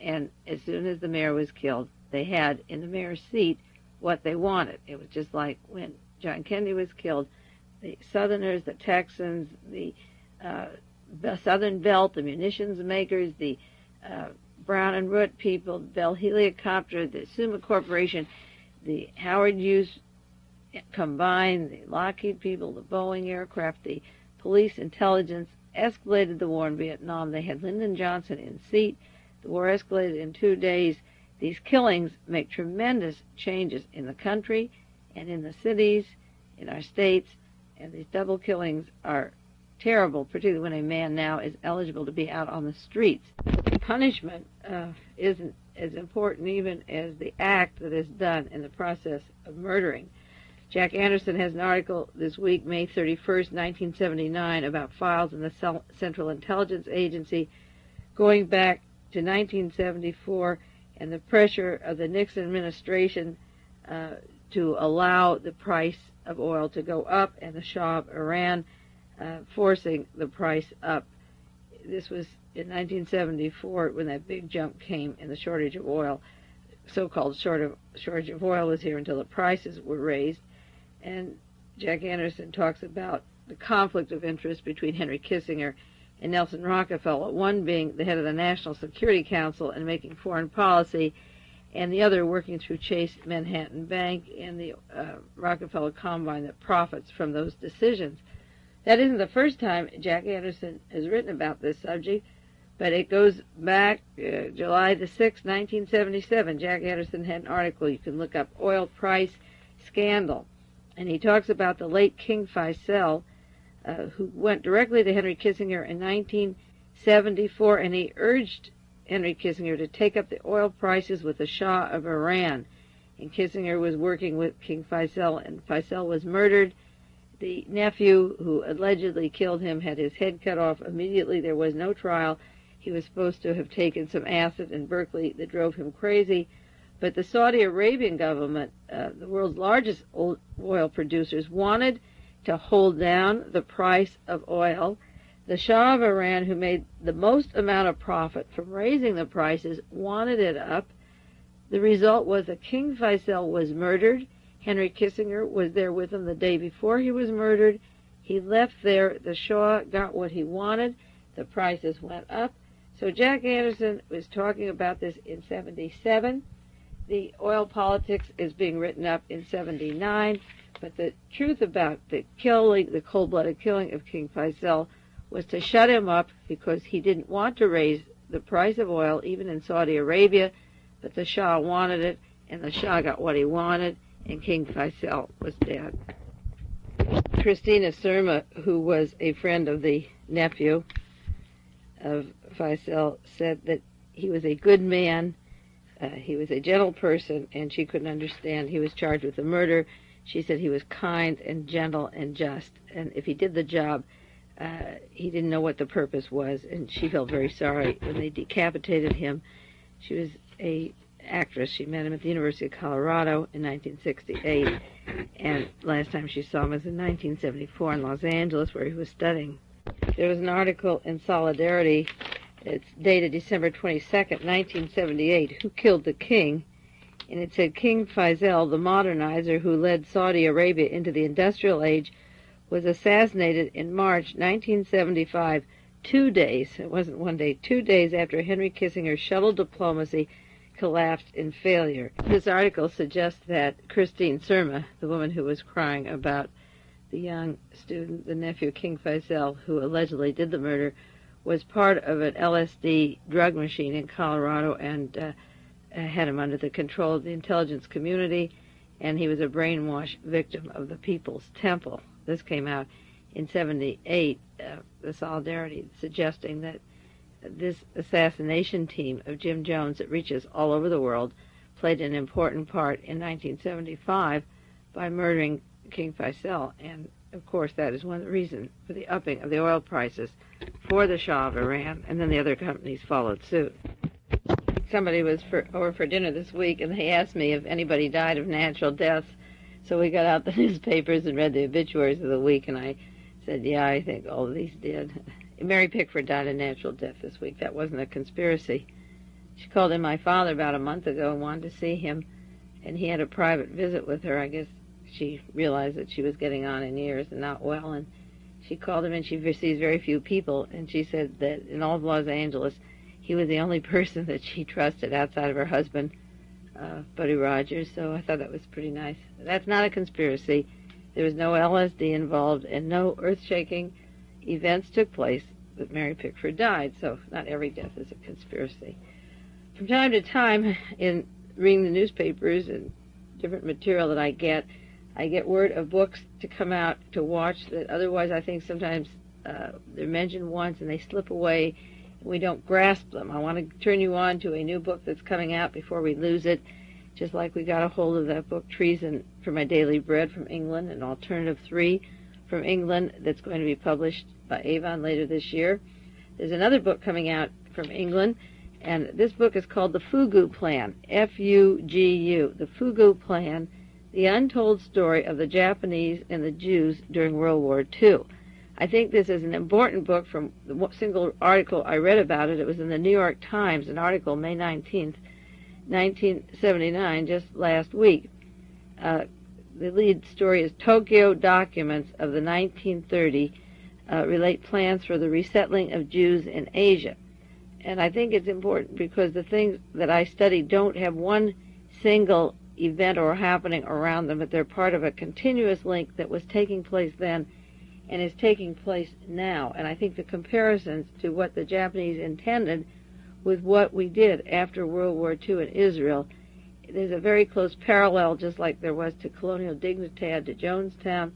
and as soon as the mayor was killed, they had in the mayor's seat what they wanted. It was just like when John Kennedy was killed, the Southerners, the Texans, the Southern Belt, the munitions makers, the Brown and Root people, Bell Helicopter, the Summa Corporation, the Howard Hughes combined, the Lockheed people, the Boeing aircraft, the police intelligence, escalated the war in Vietnam. They had Lyndon Johnson in seat. The war escalated in 2 days. These killings make tremendous changes in the country and in the cities, in our states, and these double killings are terrible, particularly when a man now is eligible to be out on the streets. Punishment isn't as important even as the act that is done in the process of murdering. Jack Anderson has an article this week, May 31st, 1979, about files in the Central Intelligence Agency going back to 1974 and the pressure of the Nixon administration to allow the price of oil to go up, and the Shah of Iran forcing the price up. This was in 1974 when that big jump came in the shortage of oil. So-called shortage of oil was here until the prices were raised. And Jack Anderson talks about the conflict of interest between Henry Kissinger and Nelson Rockefeller, one being the head of the National Security Council and making foreign policy, and the other working through Chase Manhattan Bank and the Rockefeller Combine that profits from those decisions. That isn't the first time Jack Anderson has written about this subject, but it goes back July the 6th, 1977. Jack Anderson had an article you can look up, Oil Price Scandal, and he talks about the late King Faisal, who went directly to Henry Kissinger in 1974, and he urged Henry Kissinger to take up the oil prices with the Shah of Iran. And Kissinger was working with King Faisal, and Faisal was murdered. The nephew who allegedly killed him had his head cut off immediately. There was no trial. He was supposed to have taken some acid in Berkeley that drove him crazy. But the Saudi Arabian government, the world's largest oil producers, wanted to hold down the price of oil. The Shah of Iran, who made the most amount of profit from raising the prices, wanted it up. The result was that King Faisal was murdered. Henry Kissinger was there with him the day before he was murdered. He left there. The Shah got what he wanted. The prices went up. So Jack Anderson was talking about this in 77. The oil politics is being written up in 79. But the truth about the cold-blooded killing of King Faisal was to shut him up because he didn't want to raise the price of oil, even in Saudi Arabia, but the Shah wanted it, and the Shah got what he wanted, and King Faisal was dead. Christina Surma, who was a friend of the nephew of Faisal, said that he was a good man, he was a gentle person, and she couldn't understand. He was charged with the murder. She said he was kind and gentle and just, and if he did the job, he didn't know what the purpose was, and she felt very sorry when they decapitated him. She was an actress. She met him at the University of Colorado in 1968, and last time she saw him was in 1974 in Los Angeles, where he was studying. There was an article in Solidarity. It's dated December 22nd, 1978, Who Killed the King? And it said, King Faisal, the modernizer who led Saudi Arabia into the industrial age, was assassinated in March 1975, 2 days, it wasn't 1 day, 2 days after Henry Kissinger's shuttle diplomacy collapsed in failure. This article suggests that Christine Surma, the woman who was crying about the young student, the nephew of King Faisal, who allegedly did the murder, was part of an LSD drug machine in Colorado and had him under the control of the intelligence community, and he was a brainwashed victim of the People's Temple. This came out in 78, the Solidarity, suggesting that this assassination team of Jim Jones that reaches all over the world played an important part in 1975 by murdering King Faisal. And, of course, that is one of the reasons for the upping of the oil prices for the Shah of Iran, and then the other companies followed suit. Somebody was over for dinner this week, and they asked me if anybody died of natural deaths. So we got out the newspapers and read the obituaries of the week, and I said, yeah, I think all of these did. Mary Pickford died a natural death this week. That wasn't a conspiracy. She called in my father about a month ago and wanted to see him, and he had a private visit with her. I guess she realized that she was getting on in years and not well, and she called him, and she sees very few people, and she said that in all of Los Angeles, he was the only person that she trusted outside of her husband, Buddy Rogers, so I thought that was pretty nice. That's not a conspiracy. There was no LSD involved, and no earth-shaking events took place that Mary Pickford died, so not every death is a conspiracy. From time to time, in reading the newspapers and different material that I get word of books to come out to watch that otherwise I think sometimes they're mentioned once and they slip away. We don't grasp them. I want to turn you on to a new book that's coming out before we lose it, just like we got a hold of that book, Treason for My Daily Bread from England, an alternative 3 from England that's going to be published by Avon later this year. There's another book coming out from England, and this book is called The Fugu Plan, F-U-G-U, The Fugu Plan, The Untold Story of the Japanese and the Jews During World War II. I think this is an important book. From the single article I read about it, it was in the New York Times, an article May 19th, 1979, just last week. The lead story is Tokyo Documents of the 1930 relate plans for the resettling of Jews in Asia. And I think it's important because the things that I study don't have one single event or happening around them, but they're part of a continuous link that was taking place then and is taking place now. And I think the comparisons to what the Japanese intended with what we did after World War II in Israel, there's a very close parallel, just like there was to Colonial Dignidad, to Jonestown,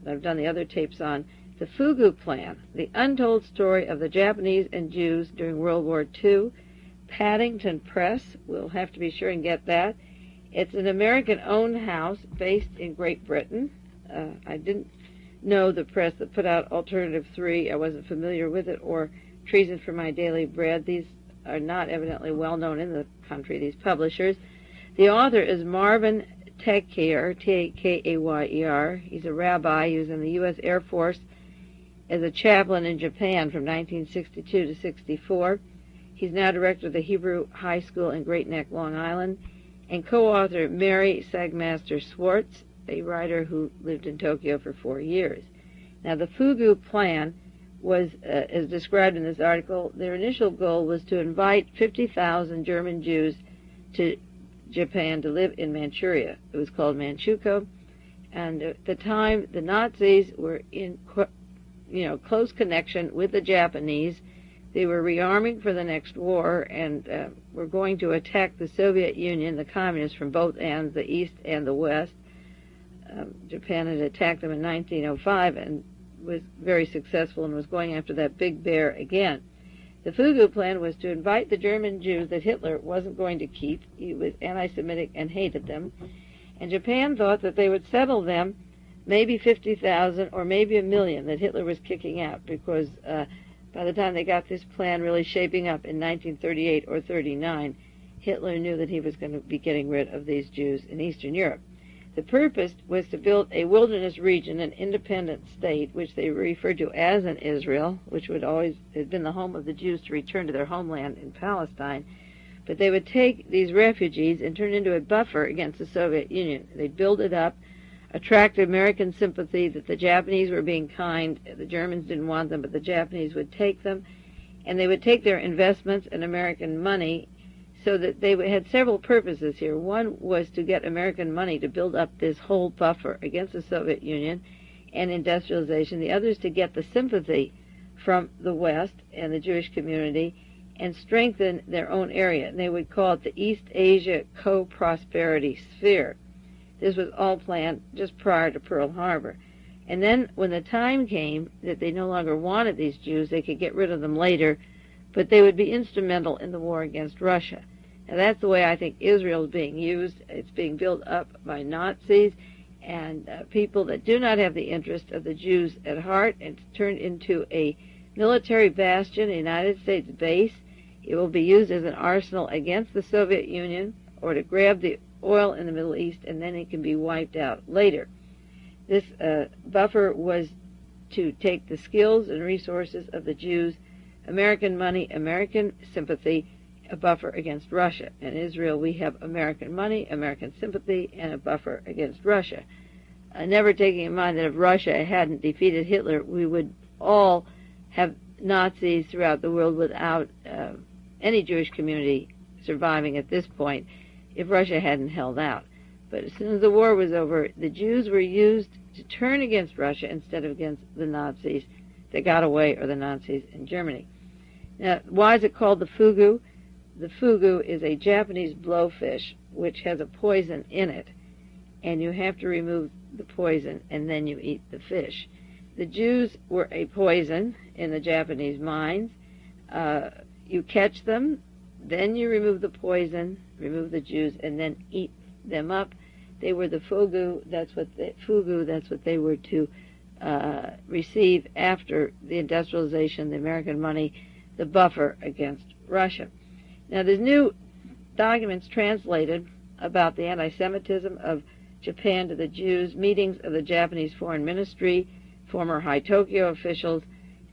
that I've done the other tapes on. The Fugu Plan, the untold story of the Japanese and Jews during World War II. Paddington Press. We'll have to be sure and get that. It's an American-owned house based in Great Britain. I didn't know the press that put out Alternative 3. I wasn't familiar with it, or Treason for My Daily Bread. These are not evidently well known in the country, these publishers. The author is Marvin Takeyer, T-A-K-A-Y-E-R. He's a rabbi. He was in the U.S. Air Force as a chaplain in Japan from 1962 to 64. He's now director of the Hebrew High School in Great Neck, Long Island, and co-author Mary Sagmaster Swartz, a writer who lived in Tokyo for 4 years. Now, the Fugu plan was, as described in this article, their initial goal was to invite 50,000 German Jews to Japan to live in Manchuria. It was called Manchukuo, and at the time the Nazis were in close connection with the Japanese. They were rearming for the next war and were going to attack the Soviet Union, the communists from both ends, the East and the West. Japan had attacked them in 1905 and was very successful and was going after that big bear again. The Fugu plan was to invite the German Jews that Hitler wasn't going to keep. He was anti-Semitic and hated them. And Japan thought that they would settle them, maybe 50,000 or maybe 1 million that Hitler was kicking out, because by the time they got this plan really shaping up in 1938 or 39, Hitler knew that he was going to be getting rid of these Jews in Eastern Europe. The purpose was to build a wilderness region, an independent state, which they referred to as an Israel, which would always have been the home of the Jews to return to their homeland in Palestine. But they would take these refugees and turn into a buffer against the Soviet Union. They'd build it up, attract American sympathy that the Japanese were being kind, the Germans didn't want them, but the Japanese would take them, and they would take their investments and American money, so that they had several purposes here. One was to get American money to build up this whole buffer against the Soviet Union and industrialization. The other is to get the sympathy from the West and the Jewish community and strengthen their own area. And they would call it the East Asia Co-Prosperity Sphere. This was all planned just prior to Pearl Harbor. And then when the time came that they no longer wanted these Jews, they could get rid of them later, but they would be instrumental in the war against Russia. Now, that's the way I think Israel is being used. It's being built up by Nazis and people that do not have the interest of the Jews at heart. It's turned into a military bastion, a United States base. It will be used as an arsenal against the Soviet Union or to grab the oil in the Middle East, and then it can be wiped out later. This buffer was to take the skills and resources of the Jews, American money, American sympathy, a buffer against Russia. In Israel, we have American money, American sympathy, and a buffer against Russia. Never taking in mind that if Russia hadn't defeated Hitler, we would all have Nazis throughout the world without any Jewish community surviving at this point if Russia hadn't held out. But as soon as the war was over, the Jews were used to turn against Russia instead of against the Nazis that got away, or the Nazis in Germany. Now, why is it called the Fugu? The Fugu is a Japanese blowfish which has a poison in it, and you have to remove the poison and then you eat the fish. The Jews were a poison in the Japanese minds. You catch them, then you remove the poison, remove the Jews, and then eat them up. They were the Fugu. That's what they were to receive after the industrialization, the American money, the buffer against Russia. Now, there's new documents translated about the anti-Semitism of Japan to the Jews, meetings of the Japanese Foreign Ministry, former High Tokyo officials,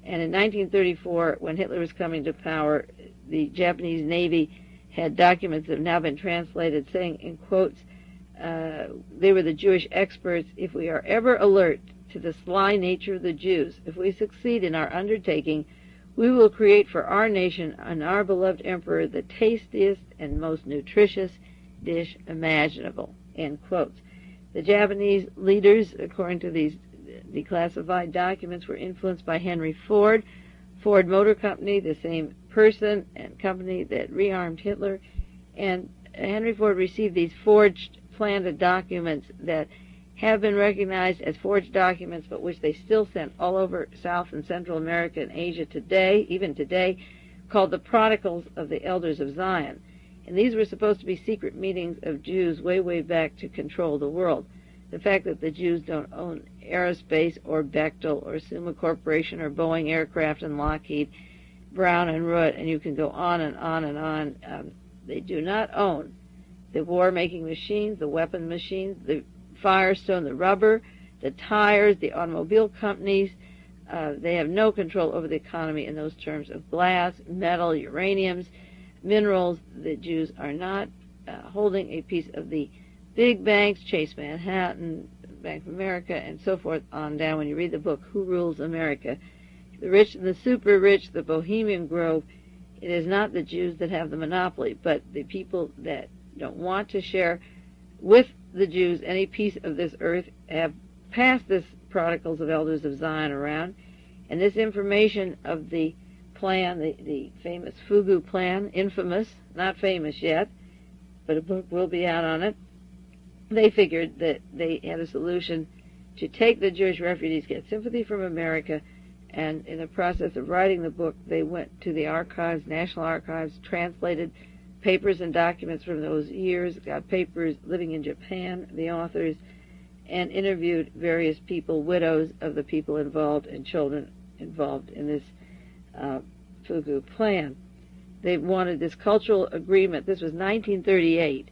and in 1934, when Hitler was coming to power, the Japanese Navy had documents that have now been translated saying, in quotes, they were the Jewish experts, if we are ever alert to the sly nature of the Jews, if we succeed in our undertaking, we will create for our nation and our beloved emperor the tastiest and most nutritious dish imaginable, end quotes. The Japanese leaders, according to these declassified documents, were influenced by Henry Ford, Ford Motor Company, the same person and company that rearmed Hitler, and Henry Ford received these forged, planted documents that have been recognized as forged documents, but which they still sent all over South and Central America and Asia today, even today, called the Protocols of the Elders of Zion. And these were supposed to be secret meetings of Jews way, way back to control the world. The fact that the Jews don't own aerospace or Bechtel or Summa Corporation or Boeing Aircraft and Lockheed, Brown and Root, and you can go on and on and on. They do not own the war-making machines, the weapon machines, the Firestone, the rubber, the tires, the automobile companies. They have no control over the economy in those terms of glass, metal, uraniums, minerals. The Jews are not holding a piece of the big banks, Chase Manhattan, Bank of America, and so forth on down. When you read the book, Who Rules America? The rich and the super rich, the Bohemian Grove, it is not the Jews that have the monopoly, but the people that don't want to share with the Jews any piece of this earth have passed this Protocols of Elders of Zion around, and this information of the plan, the famous Fugu plan, infamous, not famous yet, but a book will be out on it. They figured that they had a solution to take the Jewish refugees, get sympathy from America, and in the process of writing the book, they went to the archives, National Archives, translated papers and documents from those years, got papers living in Japan, the authors, and interviewed various people, widows of the people involved and children involved in this Fugu plan. They wanted this cultural agreement. This was 1938,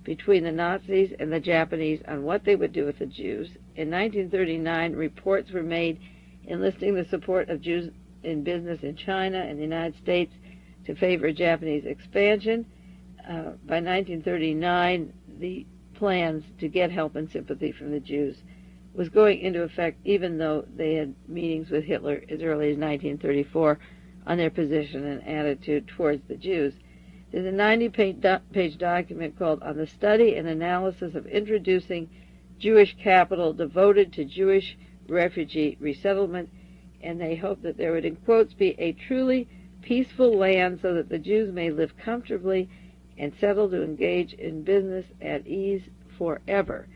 between the Nazis and the Japanese on what they would do with the Jews. In 1939, reports were made enlisting the support of Jews in business in China and the United States to favor Japanese expansion. By 1939, the plans to get help and sympathy from the Jews was going into effect, even though they had meetings with Hitler as early as 1934 on their position and attitude towards the Jews. There's a 90-page document called On the Study and Analysis of Introducing Jewish Capital devoted to Jewish refugee resettlement, and they hope that there would, in quotes, be a truly peaceful land so that the Jews may live comfortably and settle to engage in business at ease forever.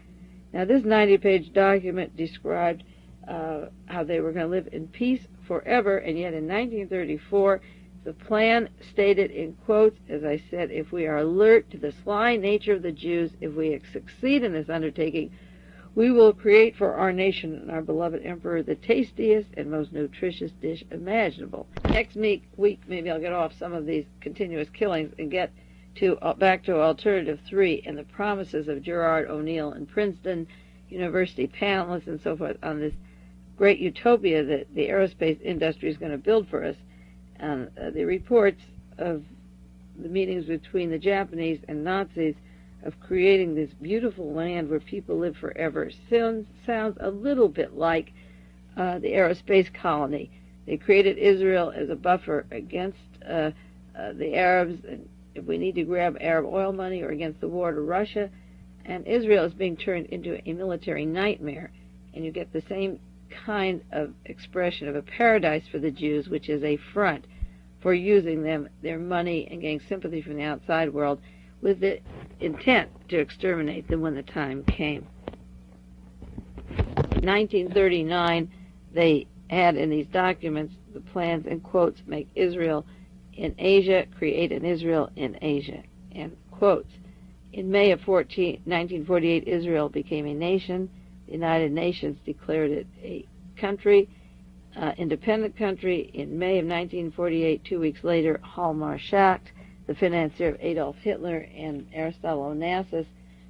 Now, this 90-page document described how they were going to live in peace forever, and yet in 1934, the plan stated in quotes, as I said, if we are alert to the sly nature of the Jews, if we succeed in this undertaking, we will create for our nation and our beloved emperor the tastiest and most nutritious dish imaginable. Next week, maybe I'll get off some of these continuous killings and get to back to Alternative 3 and the promises of Gerard O'Neill and Princeton University panelists and so forth on this great utopia that the aerospace industry is going to build for us. And the reports of the meetings between the Japanese and Nazis of creating this beautiful land where people live forever sounds a little bit like the aerospace colony. They created Israel as a buffer against the Arabs, and if we need to grab Arab oil money, or against the war to Russia, and Israel is being turned into a military nightmare, and you get the same kind of expression of a paradise for the Jews, which is a front for using their money and getting sympathy from the outside world with the intent to exterminate them when the time came. In 1939, they had in these documents the plans, in quotes, make Israel in Asia, create an Israel in Asia, end quotes. In May of 1948, Israel became a nation. The United Nations declared it a country, independent country. In May of 1948, 2 weeks later, Hjalmar Schacht, the financier of Adolf Hitler and Aristotle Onassis,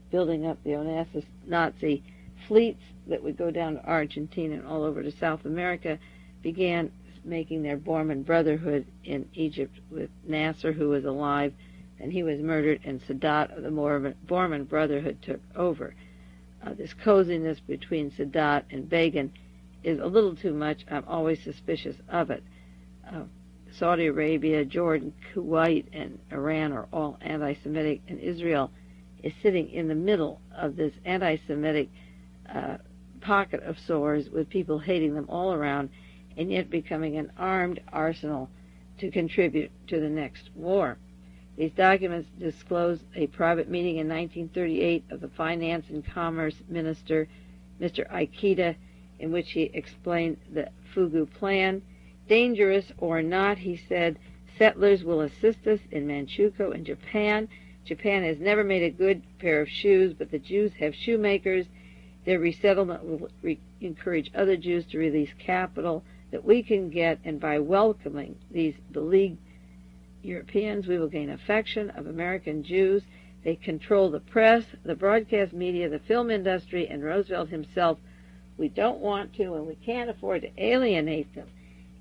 building up the Onassis Nazi fleets that would go down to Argentina and all over to South America, began making their Bormann Brotherhood in Egypt with Nasser, who was alive, and he was murdered, and Sadat of the Bormann Brotherhood took over. This coziness between Sadat and Begin is a little too much. I'm always suspicious of it. Saudi Arabia, Jordan, Kuwait, and Iran are all anti-Semitic, and Israel is sitting in the middle of this anti-Semitic pocket of sores with people hating them all around, and yet becoming an armed arsenal to contribute to the next war. These documents disclose a private meeting in 1938 of the Finance and Commerce Minister, Mr. Ikeda, in which he explained the Fugu plan. Dangerous or not, he said, settlers will assist us in Manchukuo and Japan. Japan has never made a good pair of shoes, but the Jews have shoemakers. Their resettlement will encourage other Jews to release capital that we can get, and by welcoming these beleaguered Europeans, we will gain affection of American Jews. They control the press, the broadcast media, the film industry, and Roosevelt himself. We don't want to, and we can't afford to alienate them.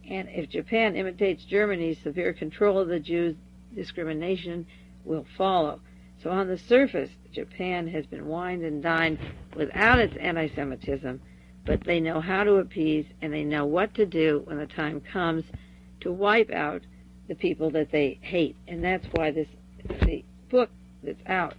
And if Japan imitates Germany's severe control of the Jews, discrimination will follow. So on the surface, Japan has been wined and dined without its anti-Semitism, but they know how to appease, and they know what to do when the time comes to wipe out the people that they hate. And that's why the book that's out,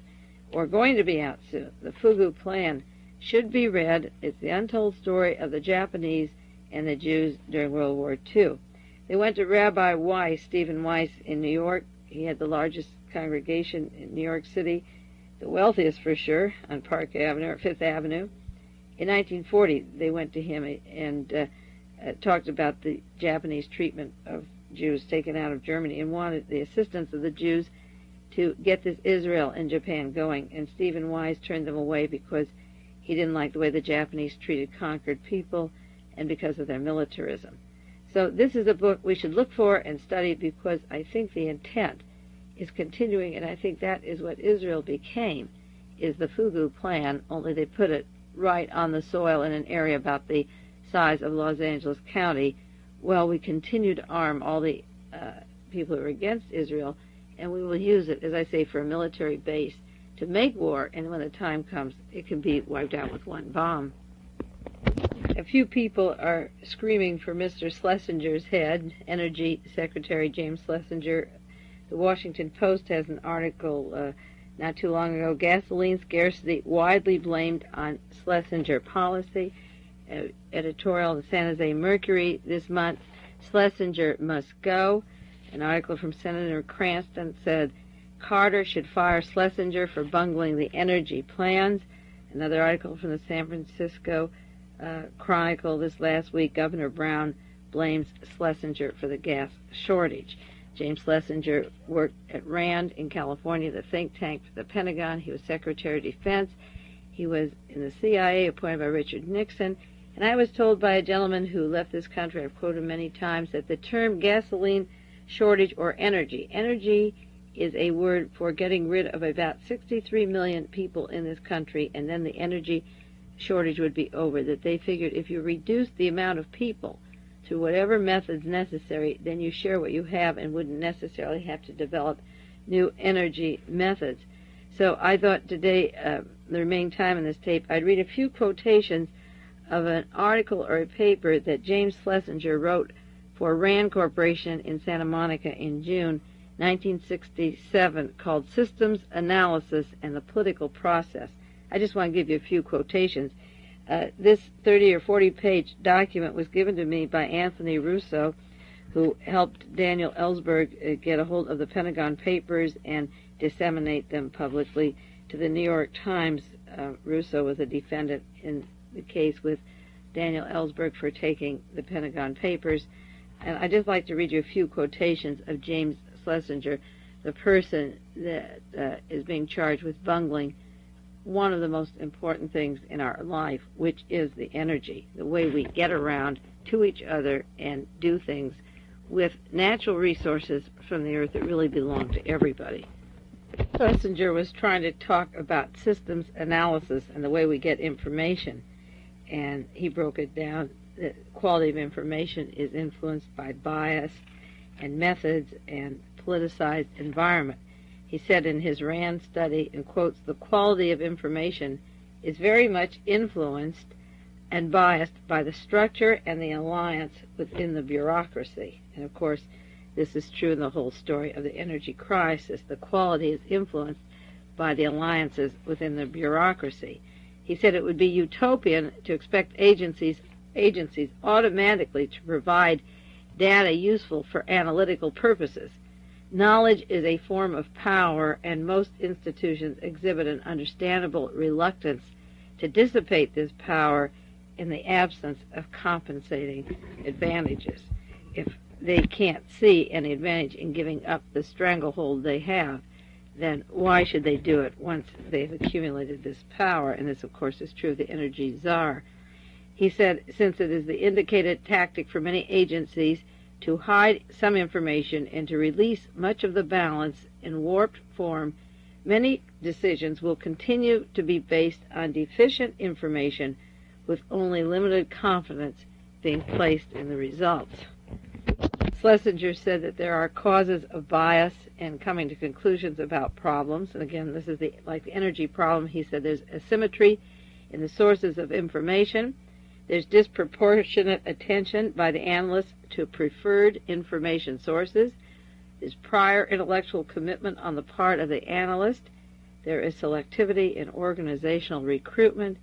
or going to be out soon, the Fugu Plan, should be read. It's the untold story of the Japanese and the Jews during World War II. They went to Rabbi Weiss, Stephen Weiss, in New York. He had the largest congregation in New York City, the wealthiest for sure, on Park Avenue or Fifth Avenue. In 1940, they went to him and talked about the Japanese treatment of Jews taken out of Germany and wanted the assistance of the Jews to get this Israel and Japan going. And Stephen Weiss turned them away because he didn't like the way the Japanese treated conquered people and because of their militarism. So this is a book we should look for and study, because I think the intent is continuing, and I think that is what Israel became, is the Fugu Plan, only they put it right on the soil in an area about the size of Los Angeles County. Well, we continue to arm all the people who are against Israel, and we will use it, as I say, for a military base to make war, and when the time comes, it can be wiped out with one bomb. A few people are screaming for Mr. Schlesinger's head, Energy Secretary James Schlesinger. The Washington Post has an article not too long ago, Gasoline Scarcity Widely Blamed on Schlesinger Policy. Editorial, the San Jose Mercury this month, Schlesinger must go. An article from Senator Cranston said, Carter should fire Schlesinger for bungling the energy plans. Another article from the San Francisco Chronicle this last week, Governor Brown blames Schlesinger for the gas shortage. James Schlesinger worked at RAND in California, the think tank for the Pentagon. He was Secretary of Defense. He was in the CIA, appointed by Richard Nixon. And I was told by a gentleman who left this country, I've quoted him many times, that the term gasoline shortage or energy is a word for getting rid of about 63 million people in this country, and then the energy shortage would be over. That they figured if you reduce the amount of people through whatever methods necessary, then you share what you have and wouldn't necessarily have to develop new energy methods. So I thought today, the remaining time in this tape, I'd read a few quotations of an article or a paper that James Schlesinger wrote for RAND Corporation in Santa Monica in June 1967, called Systems Analysis and the Political Process. I just want to give you a few quotations. This 30 or 40 page document was given to me by Anthony Russo, who helped Daniel Ellsberg get a hold of the Pentagon Papers and disseminate them publicly to the New York Times. Russo was a defendant in the case with Daniel Ellsberg for taking the Pentagon Papers. And I'd just like to read you a few quotations of James Schlesinger, the person that is being charged with bungling one of the most important things in our life, which is the energy, the way we get around to each other and do things with natural resources from the earth that really belong to everybody. Schlesinger was trying to talk about systems analysis and the way we get information, and he broke it down. The quality of information is influenced by bias and methods and politicized environment. He said in his RAND study, and quotes, the quality of information is very much influenced and biased by the structure and the alliance within the bureaucracy. And of course, this is true in the whole story of the energy crisis. The quality is influenced by the alliances within the bureaucracy. He said it would be utopian to expect agencies automatically to provide data useful for analytical purposes. Knowledge is a form of power, and most institutions exhibit an understandable reluctance to dissipate this power in the absence of compensating advantages. If they can't see any advantage in giving up the stranglehold they have, then why should they do it once they've accumulated this power? And this, of course, is true of the energy czar. He said, since it is the indicated tactic for many agencies to hide some information and to release much of the balance in warped form, many decisions will continue to be based on deficient information with only limited confidence being placed in the results. Schlesinger said that there are causes of bias in coming to conclusions about problems. And again, this is like the energy problem. He said there's asymmetry in the sources of information. There's disproportionate attention by the analyst to preferred information sources. There's prior intellectual commitment on the part of the analyst. There is selectivity in organizational recruitment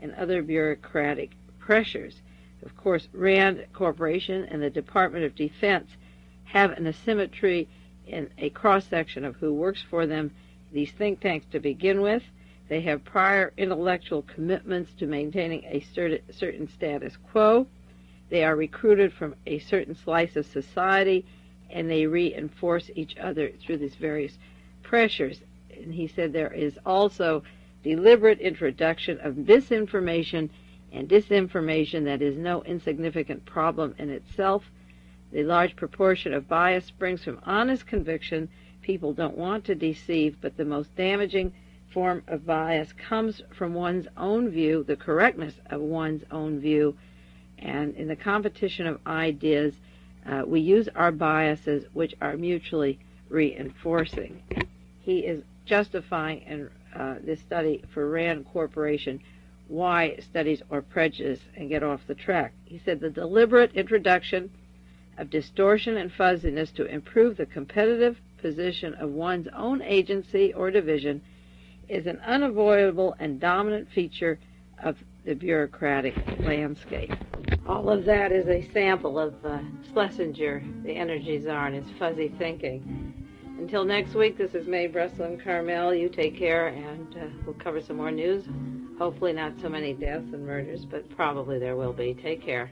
and other bureaucratic pressures. Of course, Rand Corporation and the Department of Defense have an asymmetry in a cross-section of who works for them. These think tanks, to begin with, they have prior intellectual commitments to maintaining a certain status quo. They are recruited from a certain slice of society, and they reinforce each other through these various pressures. And he said there is also deliberate introduction of misinformation and disinformation that is no insignificant problem in itself. The large proportion of bias springs from honest conviction. People don't want to deceive, but the most damaging form of bias comes from one's own view, the correctness of one's own view. And in the competition of ideas, we use our biases, which are mutually reinforcing. He is justifying in this study for Rand Corporation why studies are prejudiced and get off the track. He said the deliberate introduction of distortion and fuzziness to improve the competitive position of one's own agency or division is an unavoidable and dominant feature of the bureaucratic landscape. All of that is a sample of Schlesinger, the energy czar, and his fuzzy thinking. Until next week, this is Mae Brussell and Carmel. You take care, and we'll cover some more news. Hopefully not so many deaths and murders, but probably there will be. Take care.